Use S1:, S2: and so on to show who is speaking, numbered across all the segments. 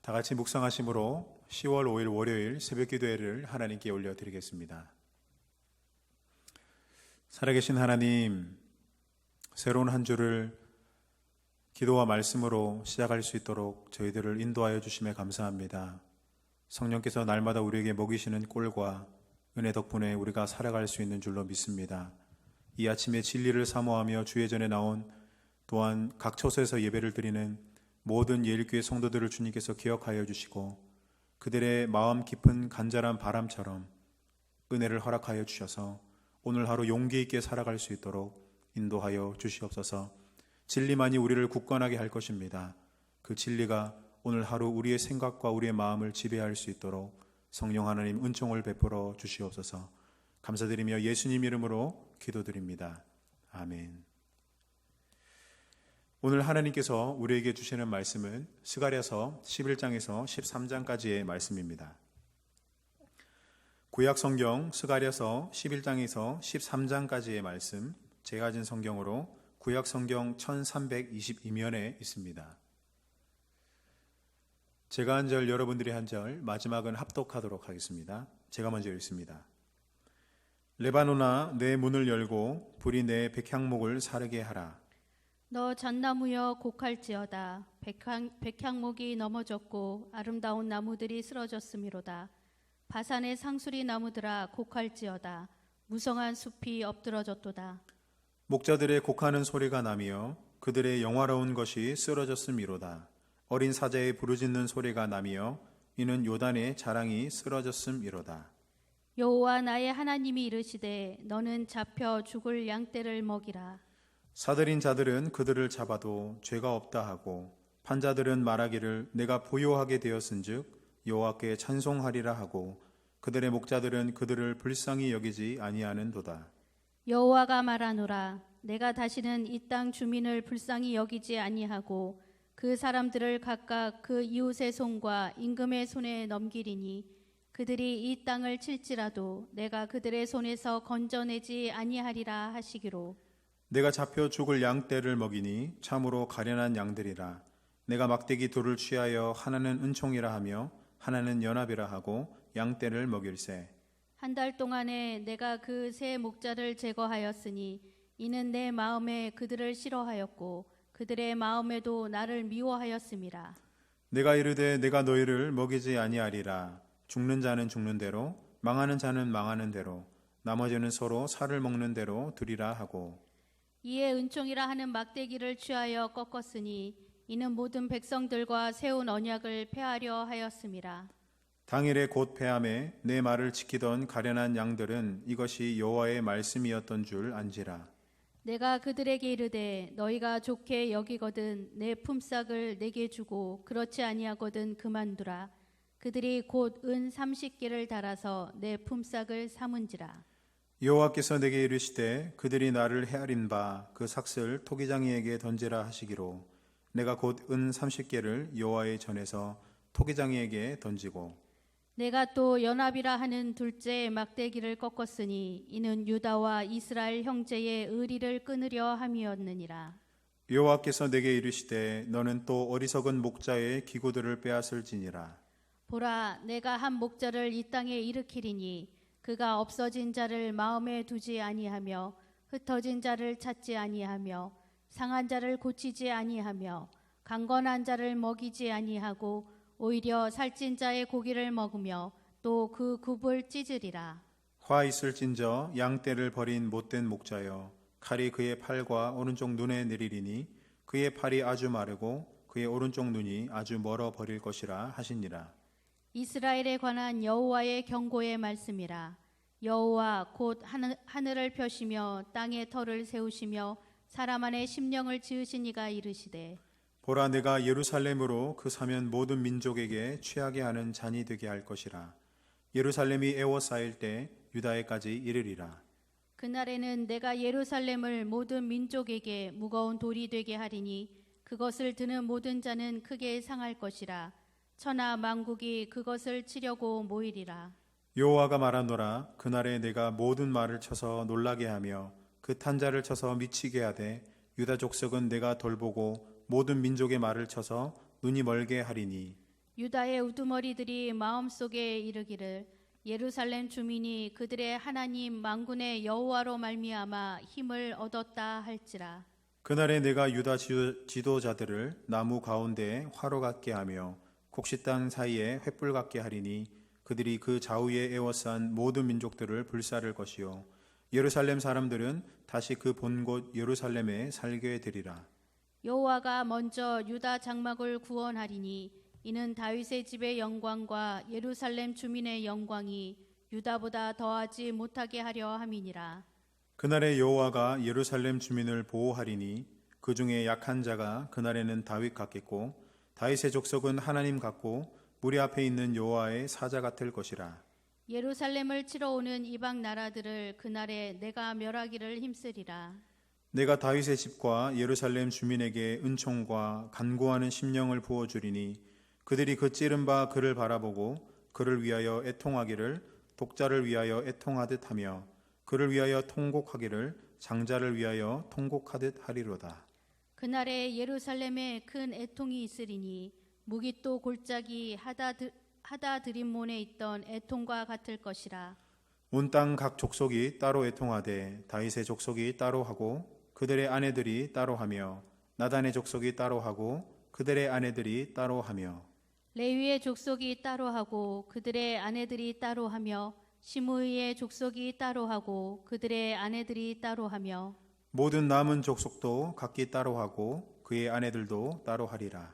S1: 다 같이 묵상하심으로 10월 5일 월요일 새벽 기도회를 하나님께 올려드리겠습니다. 살아계신 하나님, 새로운 한 주를 기도와 말씀으로 시작할 수 있도록 저희들을 인도하여 주심에 감사합니다. 성령께서 날마다 우리에게 먹이시는 꿀과 은혜 덕분에 우리가 살아갈 수 있는 줄로 믿습니다. 이 아침에 진리를 사모하며 주의 전에 나온 또한 각 처소에서 예배를 드리는 모든 예일교회 성도들을 주님께서 기억하여 주시고 그들의 마음 깊은 간절한 바람처럼 은혜를 허락하여 주셔서 오늘 하루 용기 있게 살아갈 수 있도록 인도하여 주시옵소서. 진리만이 우리를 굳건하게 할 것입니다. 그 진리가 오늘 하루 우리의 생각과 우리의 마음을 지배할 수 있도록 성령 하나님 은총을 베풀어 주시옵소서. 감사드리며 예수님 이름으로 기도드립니다. 아멘. 오늘 하나님께서 우리에게 주시는 말씀은 스가랴서 11장에서 13장까지의 말씀입니다. 구약 성경 스가랴서 11장에서 13장까지의 말씀, 제가 가진 성경으로 구약 성경 1322면에 있습니다. 제가 한 절, 여러분들이 한 절, 마지막은 합독하도록 하겠습니다. 제가 먼저 읽습니다. 레바논아, 내 문을 열고 불이 내 백향목을 사르게 하라.
S2: 너 잣나무여 곡할지어다. 백향목이 넘어졌고 아름다운 나무들이 쓰러졌음이로다. 바산의 상수리 나무들아 곡할지어다. 무성한 숲이 엎드러졌도다.
S1: 목자들의 곡하는 소리가 나며 그들의 영화로운 것이 쓰러졌음이로다. 어린 사자의 부르짖는 소리가 나며 이는 요단의 자랑이 쓰러졌음이로다.
S2: 여호와 나의 하나님이 이르시되 너는 잡혀 죽을 양떼를 먹이라.
S1: 사들인 자들은 그들을 잡아도 죄가 없다 하고 판자들은 말하기를 내가 부요하게 되었은즉 여호와께 찬송하리라 하고 그들의 목자들은 그들을 불쌍히 여기지 아니하는도다.
S2: 여호와가 말하노라. 내가 다시는 이 땅 주민을 불쌍히 여기지 아니하고 그 사람들을 각각 그 이웃의 손과 임금의 손에 넘기리니 그들이 이 땅을 칠지라도 내가 그들의 손에서 건져내지 아니하리라 하시기로.
S1: 내가 잡혀 죽을 양떼를 먹이니 참으로 가련한 양들이라. 내가 막대기 둘을 취하여 하나는 은총이라 하며 하나는 연합이라 하고 양떼를 먹일세.
S2: 한 달 동안에 내가 그 세 목자를 제거하였으니 이는 내 마음에 그들을 싫어하였고 그들의 마음에도 나를 미워하였음이라.
S1: 내가 이르되 내가 너희를 먹이지 아니하리라. 죽는 자는 죽는 대로 망하는 자는 망하는 대로 나머지는 서로 살을 먹는 대로 두리라 하고.
S2: 이에 은총이라 하는 막대기를 취하여 꺾었으니 이는 모든 백성들과 세운 언약을 폐하려 하였음이라.
S1: 당일에 곧 패함에 내 말을 지키던 가련한 양들은 이것이 여호와의 말씀이었던 줄 안지라.
S2: 내가 그들에게 이르되 너희가 좋게 여기거든 내 품삯을 내게 주고 그렇지 아니하거든 그만두라. 그들이 곧 은 30개를 달아서 내 품삯을 삼은지라.
S1: 여호와께서 내게 이르시되 그들이 나를 헤아린 바 그 삭슬 토기장이에게 던지라 하시기로 내가 곧 은 30개를 여호와의 전에서 토기장이에게 던지고
S2: 내가 또 연합이라 하는 둘째 막대기를 꺾었으니 이는 유다와 이스라엘 형제의 의리를 끊으려 함이었느니라.
S1: 여호와께서 내게 이르시되 너는 또 어리석은 목자의 기구들을 빼앗을지니라.
S2: 보라, 내가 한 목자를 이 땅에 일으키리니 그가 없어진 자를 마음에 두지 아니하며 흩어진 자를 찾지 아니하며 상한 자를 고치지 아니하며 강건한 자를 먹이지 아니하고 오히려 살찐 자의 고기를 먹으며 또 그 굽을 찢으리라.
S1: 화 있을진저 양떼를 버린 못된 목자여 칼이 그의 팔과 오른쪽 눈에 내리리니 그의 팔이 아주 마르고 그의 오른쪽 눈이 아주 멀어 버릴 것이라 하시니라.
S2: 이스라엘에 관한 여호와의 경고의 말씀이라. 여호와 곧 하늘을 펴시며 땅에 터를 세우시며 사람 안에 심령을 지으신 이가 이르시되
S1: 보라 내가 예루살렘으로 그 사면 모든 민족에게 취하게 하는 잔이 되게 할 것이라. 예루살렘이 애워싸일 때 유다에까지 이르리라.
S2: 그날에는 내가 예루살렘을 모든 민족에게 무거운 돌이 되게 하리니 그것을 드는 모든 자는 크게 상할 것이라. 천하 만국이 그것을 치려고 모이리라.
S1: 여호와가 말하노라. 그날에 내가 모든 말을 쳐서 놀라게 하며 그 탄자를 쳐서 미치게 하되 유다 족속은 내가 돌보고 모든 민족의 말을 쳐서 눈이 멀게 하리니
S2: 유다의 우두머리들이 마음속에 이르기를 예루살렘 주민이 그들의 하나님 만군의 여호와로 말미암아 힘을 얻었다 할지라.
S1: 그날에 내가 유다 지도자들을 나무 가운데에 화로 같게 하며 곡식 땅 사이에 횃불 같게 하리니 그들이 그 좌우에 에워싼 모든 민족들을 불사를 것이요 예루살렘 사람들은 다시 그 본 곳 예루살렘에 살게 되리라.
S2: 여호와가 먼저 유다 장막을 구원하리니 이는 다윗의 집의 영광과 예루살렘 주민의 영광이 유다보다 더하지 못하게 하려 함이니라.
S1: 그날에 여호와가 예루살렘 주민을 보호하리니 그 중에 약한 자가 그날에는 다윗 같겠고 다윗의 족속은 하나님 같고 무리 앞에 있는 여호와의 사자 같을 것이라.
S2: 예루살렘을 치러 오는 이방 나라들을 그날에 내가 멸하기를 힘쓰리라.
S1: 내가 다윗의 집과 예루살렘 주민에게 은총과 간구하는 심령을 부어주리니 그들이 그 찌른 바 그를 바라보고 그를 위하여 애통하기를 독자를 위하여 애통하듯 하며 그를 위하여 통곡하기를 장자를 위하여 통곡하듯 하리로다.
S2: 그날에 예루살렘에 큰 애통이 있으리니 무깃도 골짜기 하다드림몬에 있던 애통과 같을 것이라.
S1: 온 땅 각 족속이 따로 애통하되 다윗의 족속이 따로 하고 그들의 아내들이 따로 하며 나단의 족속이 따로 하고 그들의 아내들이 따로 하며
S2: 레위의 족속이 따로 하고 그들의 아내들이 따로 하며 시므이의 족속이 따로 하고 그들의 아내들이 따로 하며
S1: 모든 남은 족속도 각기 따로 하고 그의 아내들도 따로 하리라.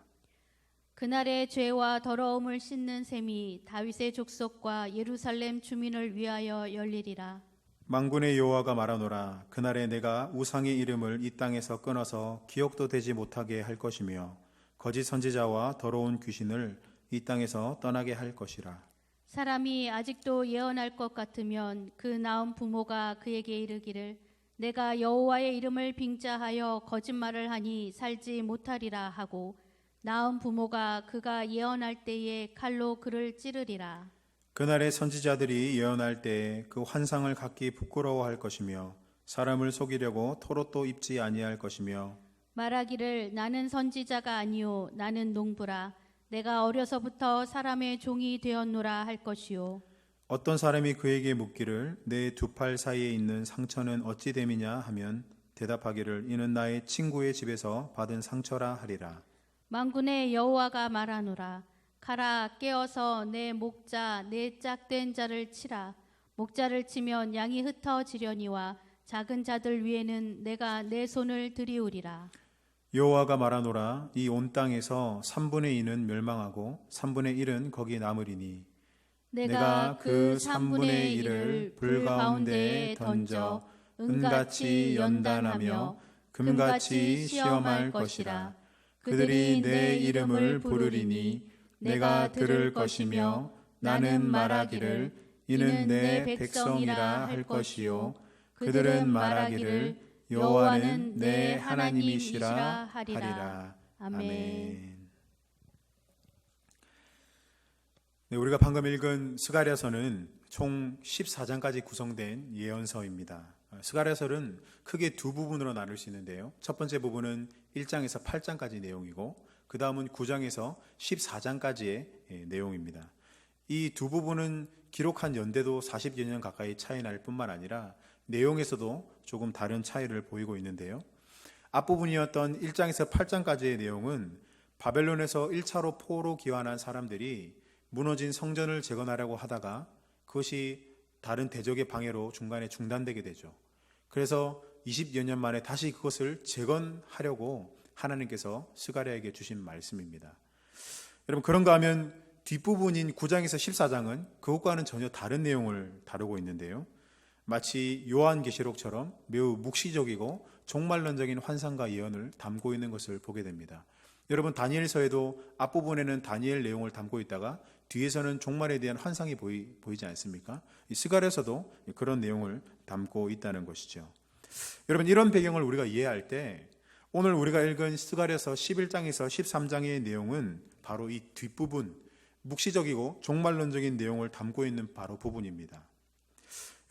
S2: 그날의 죄와 더러움을 씻는 셈이 다윗의 족속과 예루살렘 주민을 위하여 열리리라.
S1: 만군의 여호와가 말하노라. 그날에 내가 우상의 이름을 이 땅에서 끊어서 기억도 되지 못하게 할 것이며 거짓 선지자와 더러운 귀신을 이 땅에서 떠나게 할 것이라.
S2: 사람이 아직도 예언할 것 같으면 그 낳은 부모가 그에게 이르기를 내가 여호와의 이름을 빙자하여 거짓말을 하니 살지 못하리라 하고 낳은 부모가 그가 예언할 때에 칼로 그를 찌르리라.
S1: 그날에 선지자들이 예언할 때에 그 환상을 갖기 부끄러워할 것이며 사람을 속이려고 토롯도 입지 아니할 것이며
S2: 말하기를 나는 선지자가 아니요 나는 농부라 내가 어려서부터 사람의 종이 되었노라 할 것이요.
S1: 어떤 사람이 그에게 묻기를 내 두 팔 사이에 있는 상처는 어찌 됨이냐 하면 대답하기를 이는 나의 친구의 집에서 받은 상처라 하리라.
S2: 만군의 여호와가 말하노라. 가라 깨어서 내 목자 내 짝된 자를 치라. 목자를 치면 양이 흩어지려니와 작은 자들 위에는 내가 내 손을 들이우리라.
S1: 여호와가 말하노라. 이 온 땅에서 3분의 2는 멸망하고 3분의 1은 거기 남으리니 내가 그 3분의 1을 불 가운데에 던져 은같이 연단하며 금같이 시험할 것이라. 그들이 내 이름을 부르리니 내가 들을 것이며 나는 말하기를 이는 내 백성이라 할 것이요 그들은 말하기를 여호와는 내 하나님이시라 하리라. 아멘. 네, 우리가 방금 읽은 스가랴서는 총 14장까지 구성된 예언서입니다. 스가랴서는 크게 두 부분으로 나눌 수 있는데요. 첫 번째 부분은 1장에서 8장까지 내용이고 그 다음은 9장에서 14장까지의 내용입니다. 이 두 부분은 기록한 연대도 40여 년 가까이 차이 날 뿐만 아니라 내용에서도 조금 다른 차이를 보이고 있는데요. 앞부분이었던 1장에서 8장까지의 내용은 바벨론에서 1차로 포로 귀환한 사람들이 무너진 성전을 재건하려고 하다가 그것이 다른 대적의 방해로 중간에 중단되게 되죠. 그래서 20여 년 만에 다시 그것을 재건하려고 하나님께서 스가랴에게 주신 말씀입니다. 여러분, 그런가 하면 뒷부분인 9장에서 14장은 그것과는 전혀 다른 내용을 다루고 있는데요. 마치 요한계시록처럼 매우 묵시적이고 종말론적인 환상과 예언을 담고 있는 것을 보게 됩니다. 여러분, 다니엘서에도 앞부분에는 다니엘 내용을 담고 있다가 뒤에서는 종말에 대한 환상이 보이지 않습니까? 이 스가랴서도 그런 내용을 담고 있다는 것이죠. 여러분, 이런 배경을 우리가 이해할 때 오늘 우리가 읽은 스가랴서 11장에서 13장의 내용은 바로 이 뒷부분, 묵시적이고 종말론적인 내용을 담고 있는 바로 부분입니다.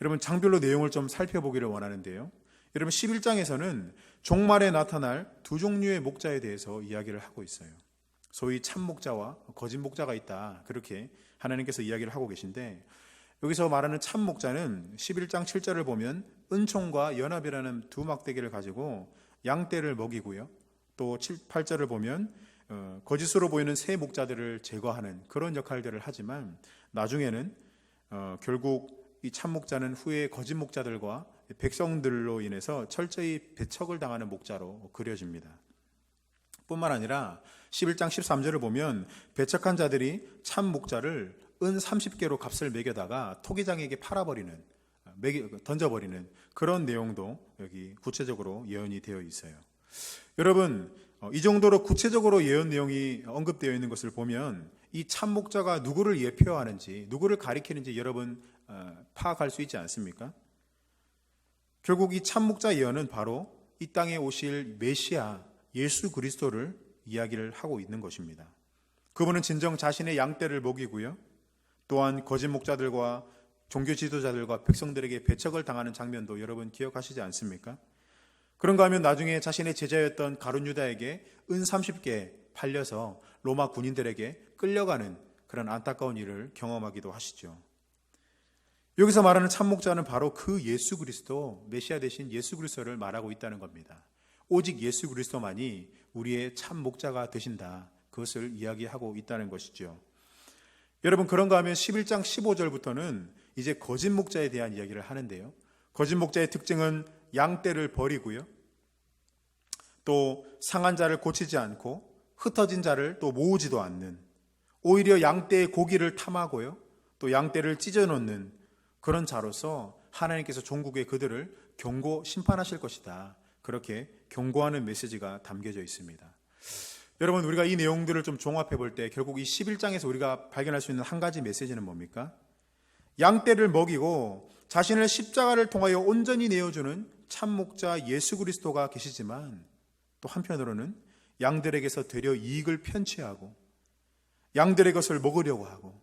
S1: 여러분, 장별로 내용을 좀 살펴보기를 원하는데요. 여러분, 11장에서는 종말에 나타날 두 종류의 목자에 대해서 이야기를 하고 있어요. 소위 참 목자와 거짓 목자가 있다. 그렇게 하나님께서 이야기를 하고 계신데, 여기서 말하는 참 목자는 11장 7절을 보면 은총과 연합이라는 두 막대기를 가지고 양떼를 먹이고요. 또 7, 8절을 보면 거짓으로 보이는 새 목자들을 제거하는 그런 역할들을 하지만, 나중에는 결국 이 참 목자는 후에 거짓 목자들과 백성들로 인해서 철저히 배척을 당하는 목자로 그려집니다. 뿐만 아니라 11장 13절을 보면 배척한 자들이 참 목자를 은 30개로 값을 매겨다가 토기장에게 팔아버리는, 던져버리는 그런 내용도 여기 구체적으로 예언이 되어 있어요. 여러분, 이 정도로 구체적으로 예언 내용이 언급되어 있는 것을 보면 이 참 목자가 누구를 예표하는지, 누구를 가리키는지 여러분 파악할 수 있지 않습니까? 결국 이 참 목자 예언은 바로 이 땅에 오실 메시아 예수 그리스도를 이야기를 하고 있는 것입니다. 그분은 진정 자신의 양떼를 먹이고요, 또한 거짓 목자들과 종교 지도자들과 백성들에게 배척을 당하는 장면도 여러분 기억하시지 않습니까? 그런가 하면 나중에 자신의 제자였던 가룟 유다에게 은 30개 팔려서 로마 군인들에게 끌려가는 그런 안타까운 일을 경험하기도 하시죠. 여기서 말하는 참 목자는 바로 그 예수 그리스도, 메시아 되신 예수 그리스도를 말하고 있다는 겁니다. 오직 예수 그리스도만이 우리의 참 목자가 되신다. 그것을 이야기하고 있다는 것이죠. 여러분, 그런가 하면 11장 15절부터는 이제 거짓 목자에 대한 이야기를 하는데요. 거짓 목자의 특징은 양떼를 버리고요, 또 상한 자를 고치지 않고 흩어진 자를 또 모으지도 않는, 오히려 양떼의 고기를 탐하고요, 또 양떼를 찢어놓는 그런 자로서 하나님께서 종국에 그들을 경고 심판하실 것이다. 그렇게 경고하는 메시지가 담겨져 있습니다. 여러분, 우리가 이 내용들을 좀 종합해 볼 때 결국 이 11장에서 우리가 발견할 수 있는 한 가지 메시지는 뭡니까? 양떼를 먹이고 자신을 십자가를 통하여 온전히 내어주는 참 목자 예수 그리스도가 계시지만, 또 한편으로는 양들에게서 되려 이익을 편취하고 양들의 것을 먹으려고 하고,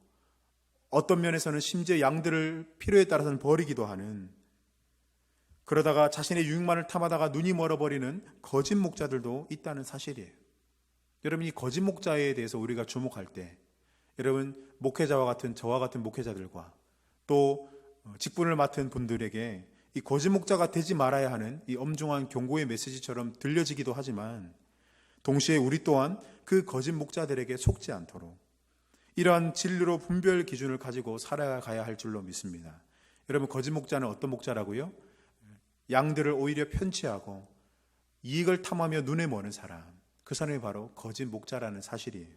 S1: 어떤 면에서는 심지어 양들을 필요에 따라서는 버리기도 하는, 그러다가 자신의 유익만을 탐하다가 눈이 멀어버리는 거짓 목자들도 있다는 사실이에요. 여러분, 이 거짓 목자에 대해서 우리가 주목할 때, 여러분, 목회자와 같은 저와 같은 목회자들과 또 직분을 맡은 분들에게 이 거짓 목자가 되지 말아야 하는 이 엄중한 경고의 메시지처럼 들려지기도 하지만, 동시에 우리 또한 그 거짓 목자들에게 속지 않도록 이러한 진리로 분별 기준을 가지고 살아가야 할 줄로 믿습니다. 여러분, 거짓 목자는 어떤 목자라고요? 양들을 오히려 편취하고 이익을 탐하며 눈에 머는 사람, 그 사람이 바로 거짓 목자라는 사실이에요.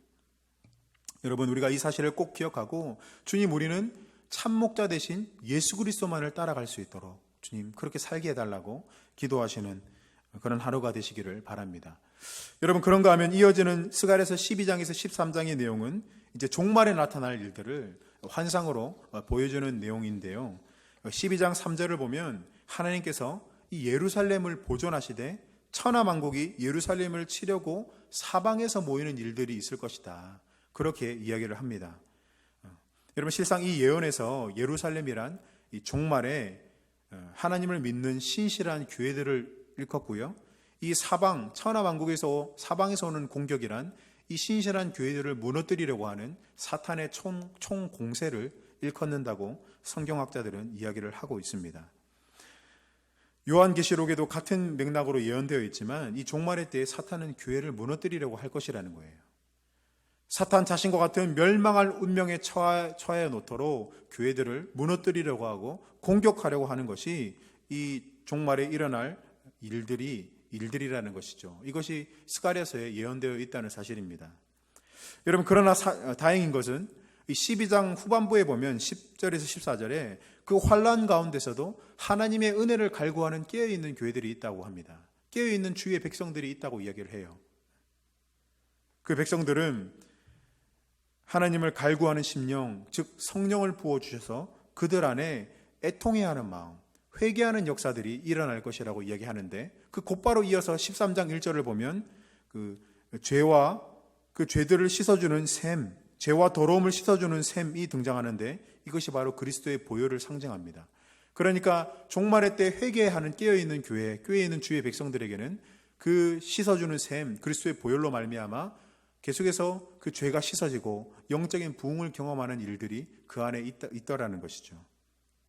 S1: 여러분, 우리가 이 사실을 꼭 기억하고, 주님, 우리는 참 목자 대신 예수 그리스도만을 따라갈 수 있도록 주님 그렇게 살게 해달라고 기도하시는 그런 하루가 되시기를 바랍니다. 여러분, 그런가 하면 이어지는 스가랴서 12장에서 13장의 내용은 이제 종말에 나타날 일들을 환상으로 보여주는 내용인데요. 12장 3절을 보면 하나님께서 이 예루살렘을 보존하시되 천하만국이 예루살렘을 치려고 사방에서 모이는 일들이 있을 것이다. 그렇게 이야기를 합니다. 여러분, 실상 이 예언에서 예루살렘이란 이 종말에 하나님을 믿는 신실한 교회들을 일컫고요, 이 사방, 천하만국에서 사방에서 오는 공격이란 이 신실한 교회들을 무너뜨리려고 하는 사탄의 총 공세를 일컫는다고 성경학자들은 이야기를 하고 있습니다. 요한계시록에도 같은 맥락으로 예언되어 있지만, 이 종말의 때에 사탄은 교회를 무너뜨리려고 할 것이라는 거예요. 사탄 자신과 같은 멸망할 운명에 처해 놓도록 교회들을 무너뜨리려고 하고 공격하려고 하는 것이 이 종말에 일어날 일들이라는 것이죠. 이것이 스가랴서에 예언되어 있다는 사실입니다. 여러분, 그러나 다행인 것은 이 12장 후반부에 보면 10절에서 14절에 그 환난 가운데서도 하나님의 은혜를 갈구하는 깨어있는 교회들이 있다고 합니다. 깨어있는 주의 백성들이 있다고 이야기를 해요. 그 백성들은 하나님을 갈구하는 심령, 즉 성령을 부어주셔서 그들 안에 애통해하는 마음, 회개하는 역사들이 일어날 것이라고 이야기하는데, 그 곧바로 이어서 13장 1절을 보면 그 죄와 그 죄들을 씻어주는 샘, 죄와 더러움을 씻어주는 샘이 등장하는데, 이것이 바로 그리스도의 보혈을 상징합니다. 그러니까 종말의 때 회개하는 깨어있는 교회, 교회에 있는 주의 백성들에게는 그 씻어주는 샘, 그리스도의 보혈로 말미암아 계속해서 그 죄가 씻어지고 영적인 부흥을 경험하는 일들이 그 안에 있더라는 것이죠.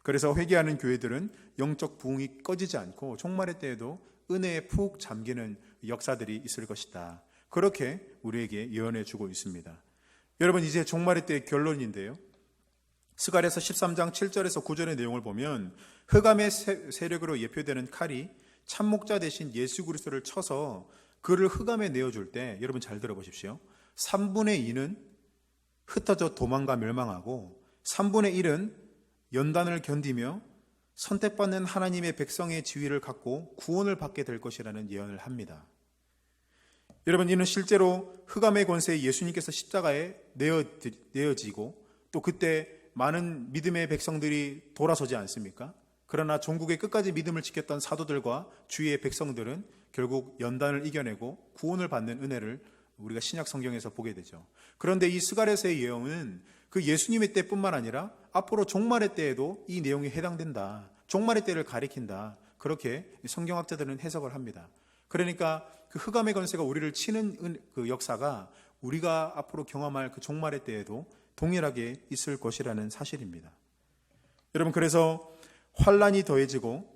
S1: 그래서 회개하는 교회들은 영적 부흥이 꺼지지 않고 종말의 때에도 은혜에 푹 잠기는 역사들이 있을 것이다. 그렇게 우리에게 예언해 주고 있습니다. 여러분, 이제 종말의 때의 결론인데요. 스가랴서 13장 7절에서 9절의 내용을 보면 흑암의 세력으로 예표되는 칼이 참목자 대신 예수 그리스도를 쳐서 그를 흑암에 내어줄 때, 여러분 잘 들어보십시오. 3분의 2는 흩어져 도망가 멸망하고 3분의 1은 연단을 견디며 선택받는 하나님의 백성의 지위를 갖고 구원을 받게 될 것이라는 예언을 합니다. 여러분, 이는 실제로 흑암의 권세에 예수님께서 십자가에 내어지고 또 그때 많은 믿음의 백성들이 돌아서지 않습니까? 그러나 종국의 끝까지 믿음을 지켰던 사도들과 주위의 백성들은 결국 연단을 이겨내고 구원을 받는 은혜를 우리가 신약 성경에서 보게 되죠. 그런데 이 스가랴서의 예언은 그 예수님의 때뿐만 아니라 앞으로 종말의 때에도 이 내용이 해당된다. 종말의 때를 가리킨다. 그렇게 성경학자들은 해석을 합니다. 그러니까 그 흑암의 권세가 우리를 치는 그 역사가 우리가 앞으로 경험할 그 종말의 때에도 동일하게 있을 것이라는 사실입니다. 여러분, 그래서 환란이 더해지고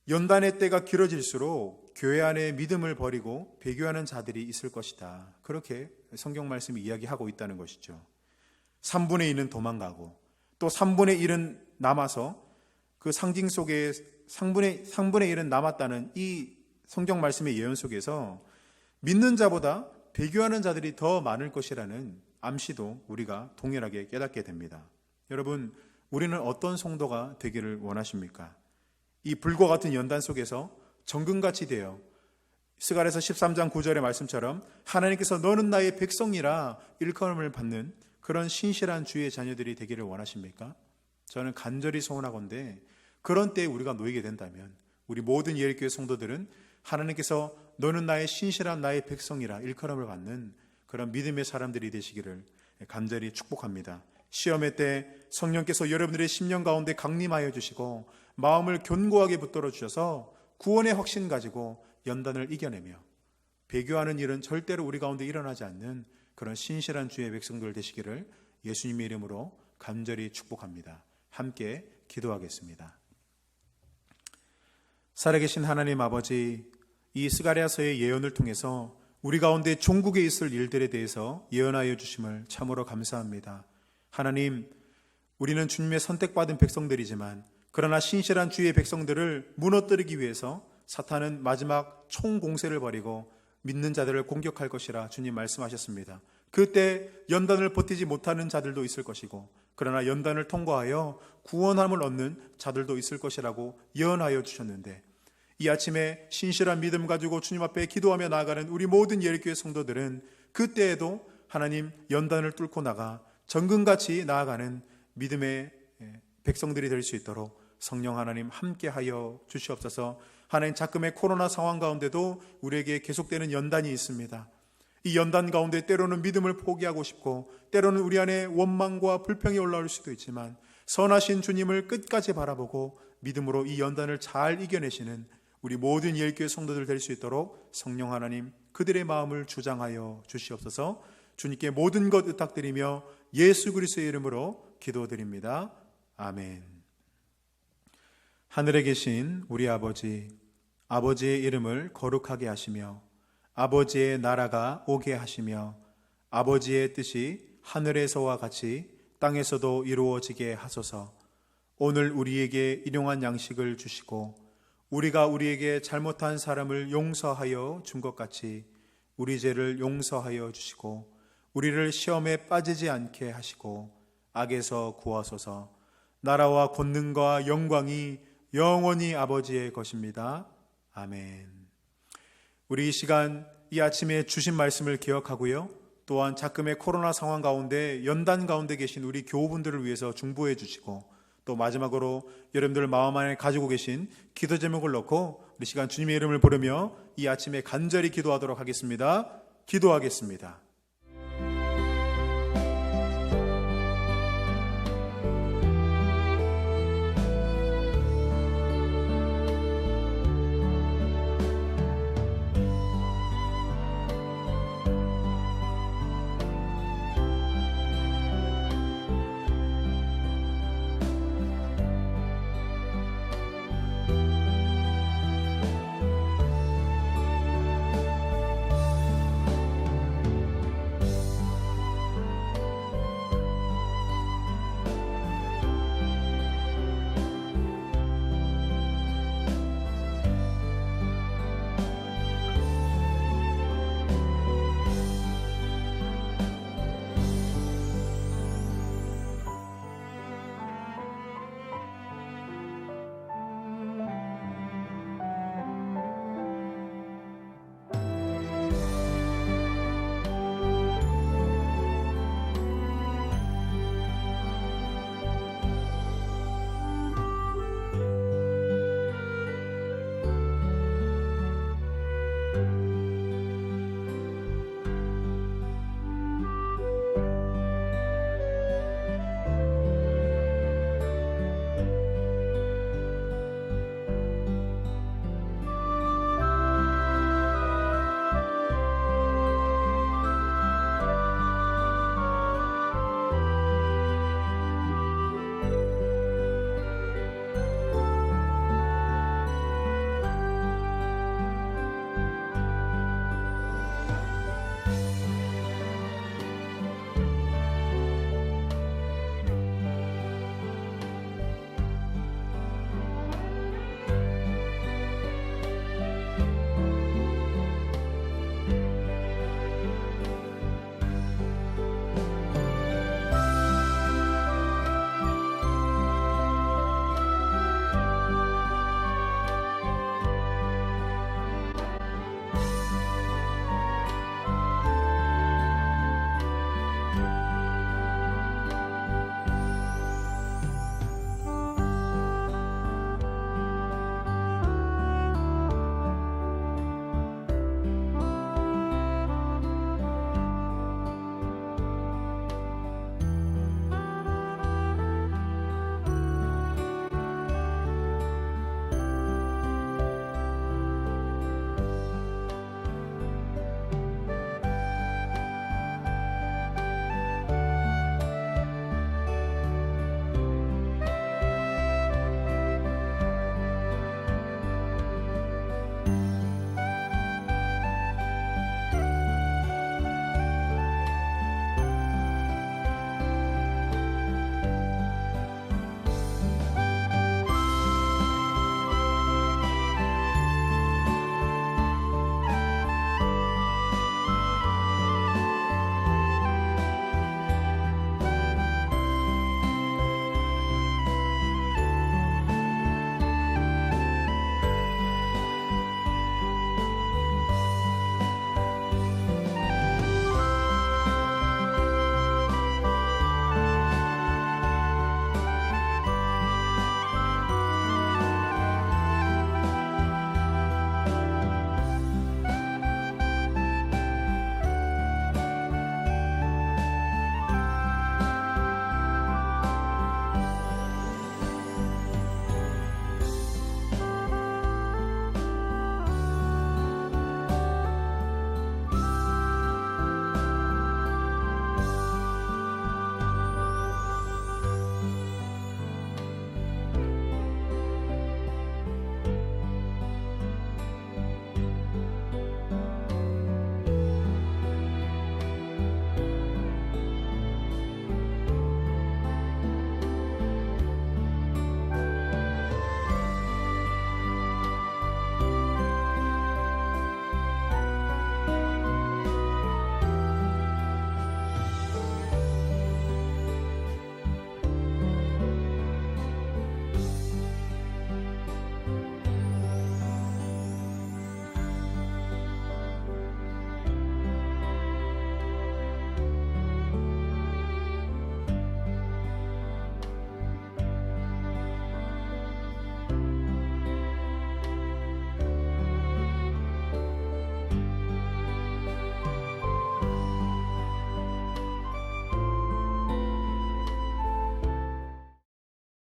S1: 연단의 때가 길어질수록 교회 안에 믿음을 버리고 배교하는 자들이 있을 것이다. 그렇게 성경 말씀이 이야기하고 있다는 것이죠. 3분의 2는 도망가고 또 3분의 1은 남아서 그 상징 속에 3분의 1은 남았다는 이 성경 말씀의 예언 속에서 믿는 자보다 배교하는 자들이 더 많을 것이라는 암시도 우리가 동일하게 깨닫게 됩니다. 여러분, 우리는 어떤 성도가 되기를 원하십니까? 이 불과 같은 연단 속에서 정금같이 되어 스가랴서 13장 9절의 말씀처럼 하나님께서 너는 나의 백성이라 일컬음을 받는 그런 신실한 주의 자녀들이 되기를 원하십니까? 저는 간절히 소원하건대 그런 때에 우리가 놓이게 된다면 우리 모든 예일교회 성도들은 하나님께서 너는 나의 신실한 나의 백성이라 일컬음을 받는 그런 믿음의 사람들이 되시기를 간절히 축복합니다. 시험의 때 성령께서 여러분들의 심령 가운데 강림하여 주시고 마음을 견고하게 붙들어 주셔서 구원의 확신 가지고 연단을 이겨내며 배교하는 일은 절대로 우리 가운데 일어나지 않는 그런 신실한 주의 백성들 되시기를 예수님의 이름으로 간절히 축복합니다. 함께 기도하겠습니다. 살아계신 하나님 아버지, 이 스가랴서의 예언을 통해서 우리 가운데 종국에 있을 일들에 대해서 예언하여 주심을 참으로 감사합니다. 하나님, 우리는 주님의 선택받은 백성들이지만 그러나 신실한 주의 백성들을 무너뜨리기 위해서 사탄은 마지막 총공세를 벌이고 믿는 자들을 공격할 것이라 주님 말씀하셨습니다. 그때 연단을 버티지 못하는 자들도 있을 것이고 그러나 연단을 통과하여 구원함을 얻는 자들도 있을 것이라고 예언하여 주셨는데, 이 아침에 신실한 믿음 가지고 주님 앞에 기도하며 나아가는 우리 모든 예일교회 성도들은 그때에도 하나님 연단을 뚫고 나가 정금같이 나아가는 믿음의 백성들이 될 수 있도록 성령 하나님 함께하여 주시옵소서. 하나님, 작금의 코로나 상황 가운데도 우리에게 계속되는 연단이 있습니다. 이 연단 가운데 때로는 믿음을 포기하고 싶고 때로는 우리 안에 원망과 불평이 올라올 수도 있지만 선하신 주님을 끝까지 바라보고 믿음으로 이 연단을 잘 이겨내시는 우리 모든 예일교회 성도들 될 수 있도록 성령 하나님 그들의 마음을 주장하여 주시옵소서. 주님께 모든 것 의탁드리며 예수 그리스도의 이름으로 기도드립니다. 아멘. 하늘에 계신 우리 아버지, 아버지의 이름을 거룩하게 하시며 아버지의 나라가 오게 하시며 아버지의 뜻이 하늘에서와 같이 땅에서도 이루어지게 하소서. 오늘 우리에게 일용할 양식을 주시고 우리가 우리에게 잘못한 사람을 용서하여 준 것 같이 우리 죄를 용서하여 주시고 우리를 시험에 빠지지 않게 하시고 악에서 구하소서. 나라와 권능과 영광이 영원히 아버지의 것입니다. 아멘. 우리 이 시간 이 아침에 주신 말씀을 기억하고요, 또한 작금의 코로나 상황 가운데 연단 가운데 계신 우리 교우분들을 위해서 중보해 주시고 또 마지막으로 여러분들 마음 안에 가지고 계신 기도 제목을 넣고 우리 시간 주님의 이름을 부르며 이 아침에 간절히 기도하도록 하겠습니다. 기도하겠습니다.